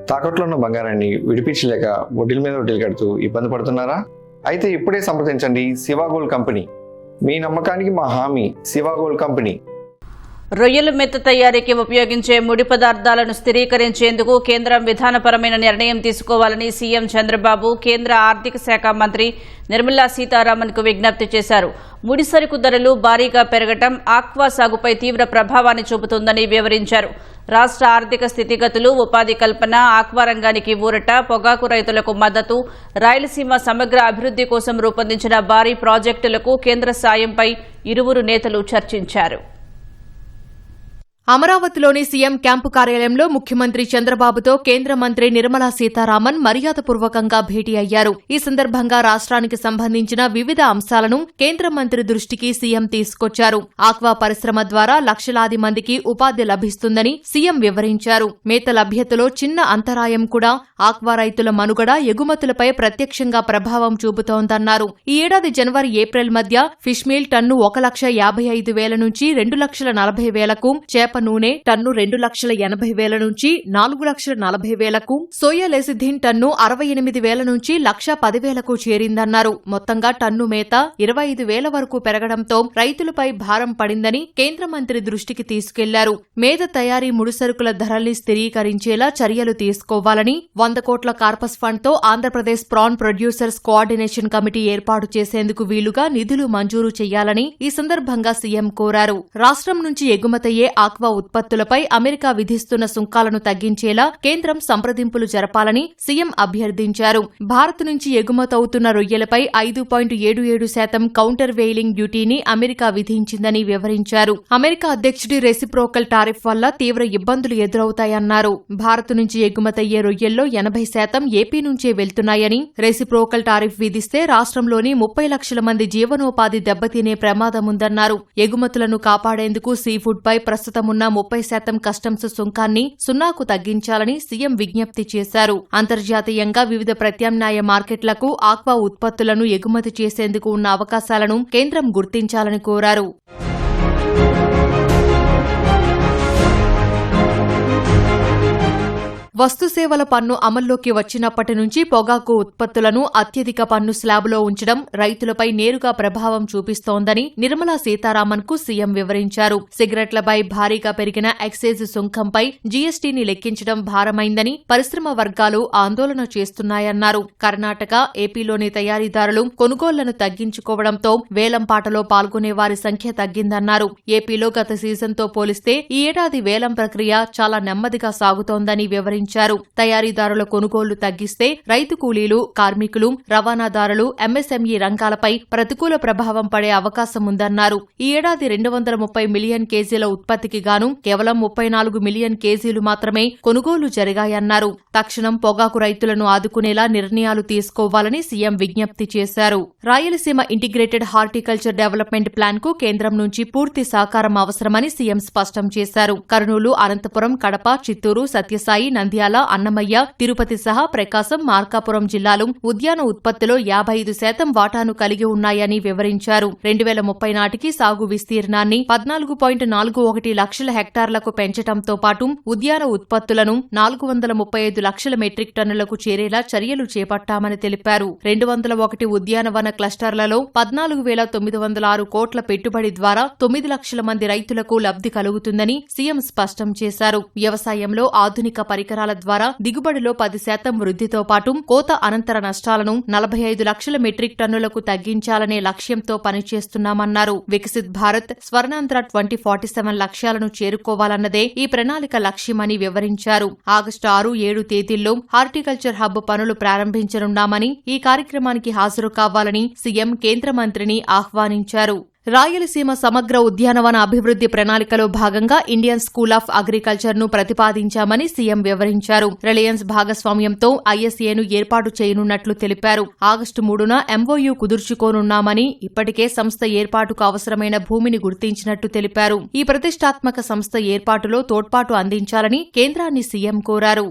తాకట్లో ఉన్న బంగారాన్ని విడిపించలేక వడ్డీల మీద వడ్డీలు కడుతూ ఇబ్బంది పడుతున్నారా? అయితే ఇప్పుడే సంప్రదించండి శివ గోల్డ్ కంపెనీ. మీ నమ్మకానికి మా హామీ శివ గోల్డ్ కంపెనీ. రొయ్యల మెత్త తయారీకి ఉపయోగించే ముడి పదార్థాలను స్థిరీకరించేందుకు కేంద్రం విధానపరమైన నిర్ణయం తీసుకోవాలని సీఎం చంద్రబాబు కేంద్ర ఆర్థిక శాఖ మంత్రి నిర్మలా సీతారామన్ కు విజ్ఞప్తి చేశారు. ముడి సరుకు ధరలు భారీగా పెరగటం ఆక్వా సాగుపై తీవ్ర ప్రభావాన్ని చూపుతుందని వివరించారు. రాష్ట్ర ఆర్థిక స్థితిగతులు, ఉపాధి కల్పన, ఆక్వా రంగానికి ఊరట, పొగాకు రైతులకు మద్దతు, రాయలసీమ సమగ్ర అభివృద్ధి కోసం రూపొందించిన భారీ ప్రాజెక్టులకు కేంద్ర సాయంపై ఇరువురు నేతలు చర్చించారు. అమరావతిలోని సీఎం క్యాంపు కార్యాలయంలో ముఖ్యమంత్రి చంద్రబాబుతో కేంద్ర మంత్రి నిర్మలా సీతారామన్ మర్యాదపూర్వకంగా భేటీ అయ్యారు. ఈ సందర్భంగా రాష్ట్రానికి సంబంధించిన వివిధ అంశాలను కేంద్ర మంత్రి దృష్టికి సీఎం తీసుకొచ్చారు. ఆక్వా పరిశ్రమ ద్వారా లక్షలాది మందికి ఉపాధి లభిస్తుందని సీఎం వివరించారు. మేత లభ్యతలో చిన్న అంతరాయం కూడా ఆక్వా రైతుల మనుగడ, ఎగుమతులపై ప్రత్యక్షంగా ప్రభావం చూపుతోందన్నారు. ఈ ఏడాది జనవరి, ఏప్రిల్ మధ్య ఫిష్ మీల్ టన్ను 1,55,000 నుంచి 2,40,000కు, చేప నూనె టన్ను 2,80,000 నుంచి 4,40,000కు, సోయా లెసిథిన్ టన్ను 68,000 నుంచి 1,10,000కు చేరిందన్నారు. మొత్తంగా టన్ను మేత 25,000 వరకు పెరగడంతో రైతులపై భారం పడిందని కేంద్ర మంత్రి దృష్టికి తీసుకెళ్లారు. మేద తయారీ ముడిసరుకుల ధరల్ని స్థిరీకరించేలా చర్యలు తీసుకోవాలని, 100 కోట్ల కార్పస్ ఫండ్తో Andhra Pradesh prawn producers coordination committee ఏర్పాటు చేసేందుకు వీలుగా నిధులు మంజూరు చేయాలని ఈ సందర్భంగా సీఎం కోరారు. రాష్ట్రం నుంచి ఎగుమతయ్యే ఆక్వా ఉత్పత్తులపై అమెరికా విధిస్తున్న సుంకాలను తగ్గించేలా కేంద్రం సంప్రదింపులు జరపాలని సీఎం అభ్యర్థించారు. భారత్ నుంచి ఎగుమతవుతున్న రొయ్యలపై 5.77% కౌంటర్ వెయిలింగ్ డ్యూటీని అమెరికా విధించిందని వివరించారు. అమెరికా అధ్యక్షుడి రెసిప్రోకల్ టారిఫ్ వల్ల తీవ్ర ఇబ్బందులు ఎదురవుతాయన్నారు. భారత్ నుంచి ఎగుమతయ్యే రొయ్యల్లో 80% ఏపీ నుంచే వెళ్తున్నాయని, రెసిప్రోకల్ టారిఫ్ విధిస్తే రాష్ట్రంలోని 30 లక్షల మంది జీవనోపాధి దెబ్బతినే ప్రమాదముందన్నారు. ఎగుమతులను కాపాడేందుకు సీఫుడ్పై ప్రస్తుతమున్న 30% కస్టమ్స్ సుంకాన్ని 0కు తగ్గించాలని సీఎం విజ్ఞప్తి చేశారు. అంతర్జాతీయంగా వివిధ ప్రత్యామ్నాయ మార్కెట్లకు ఆక్వా ఉత్పత్తులను ఎగుమతి చేసేందుకు ఉన్న అవకాశాలను కేంద్రం గుర్తించాలని కోరారు. వస్తుసేవల పన్ను అమల్లోకి వచ్చినప్పటి నుంచి పొగాకు ఉత్పత్తులను అత్యధిక పన్ను స్లాబులో ఉంచడం రైతులపై నేరుగా ప్రభావం చూపిస్తోందని నిర్మలా సీతారామన్ కు సీఎం వివరించారు. సిగరెట్లపై భారీగా పెరిగిన ఎక్సైజ్ సుంకంపై జీఎస్టీని లెక్కించడం భారమైందని పరిశ్రమ వర్గాలు ఆందోళన చేస్తున్నాయన్నారు. కర్ణాటక, ఏపీలోని తయారీదారులు కొనుగోళ్లను తగ్గించుకోవడంతో వేలంపాటలో పాల్గొనే వారి సంఖ్య తగ్గిందన్నారు. ఏపీలో గత సీజన్తో పోలిస్తే ఈ ఏడాది వేలం ప్రక్రియ చాలా నెమ్మదిగా సాగుతోందని వివరించారు. తయారీదారుల కొనుగోళ్లు తగ్గిస్తే రైతు కూలీలు, కార్మికులు, రవాణాదారులు, ఎంఎస్ఎంఈ రంగాలపై ప్రతికూల ప్రభావం పడే అవకాశముందన్నారు. ఈ ఏడాది 230 మిలియన్ కేజీల ఉత్పత్తికి గాను కేవలం 34 మిలియన్ కేజీలు మాత్రమే కొనుగోలు జరిగాయన్నారు. తక్షణం పొగాకు రైతులను ఆదుకునేలా నిర్ణయాలు తీసుకోవాలని సీఎం విజ్ఞప్తి చేశారు. Rayalaseema integrated horticulture development plan కు కేంద్రం నుంచి పూర్తి సహకారం అవసరమని సీఎం స్పష్టం చేశారు. కర్నూలు, అనంతపురం, కడప, చిత్తూరు, సత్యసాయి, నంద్యాల, అన్నమయ్య, తిరుపతి సహా ప్రకాశం, మార్కాపురం జిల్లాలు ఉద్యాన ఉత్పత్తిలో 55% వాటాను కలిగి ఉన్నాయని వివరించారు. 2030 నాటికి సాగు విస్తీర్ణాన్ని 14.41 లక్షల హెక్టార్లకు పెంచడంతో పాటు ఉద్యాన ఉత్పత్తులను 435 లక్షల మెట్రిక్ టన్నులకు చేరేలా చర్యలు చేపట్టామని తెలిపారు. 201 ఉద్యానవన క్లస్టర్లలో 14,906 కోట్ల పెట్టుబడి ద్వారా 9 లక్షల మంది రైతులకు లబ్ధి కలుగుతుందని సీఎం స్పష్టం చేశారు. వ్యవసాయంలో ఆధునిక పరికరాల ద్వారా దిగుబడిలో 10% వృద్ధితో పాటు కోత అనంతర నష్టాలను 45 లక్షల మెట్రిక్ టన్నులకు తగ్గించాలనే లక్ష్యంతో పనిచేస్తున్నామన్నారు. వికసిత్ భారత్, స్వర్ణాంధ్ర 2047 లక్ష్యాలను చేరుకోవాలన్నదే ఈ ప్రణాళిక లక్ష్యమని వివరించారు. ఆగస్టు 6, 7 తేదీల్లో హార్టికల్చర్ హబ్ పనులు ప్రారంభించనున్నామని, ఈ కార్యక్రమానికి హాజరు కావాలని సీఎం కేంద్ర మంత్రిని ఆహ్వానించారు. రాయలసీమ సమగ్ర ఉద్యానవన అభివృద్ధి ప్రణాళికలో భాగంగా ఇండియన్ స్కూల్ ఆఫ్ అగ్రికల్చర్ ను ప్రతిపాదించామని సీఎం వివరించారు. రిలయన్స్ భాగస్వామ్యంతో ఐఎస్ఏను ఏర్పాటు చేయనున్నట్లు తెలిపారు. ఆగస్టు 3న ఎంఓయూ కుదుర్చుకోనున్నామని, ఇప్పటికే సంస్థ ఏర్పాటుకు అవసరమైన భూమిని గుర్తించినట్టు తెలిపారు. ఈ ప్రతిష్టాత్మక సంస్థ ఏర్పాటులో తోడ్పాటు అందించాలని కేంద్రాన్ని సీఎం కోరారు.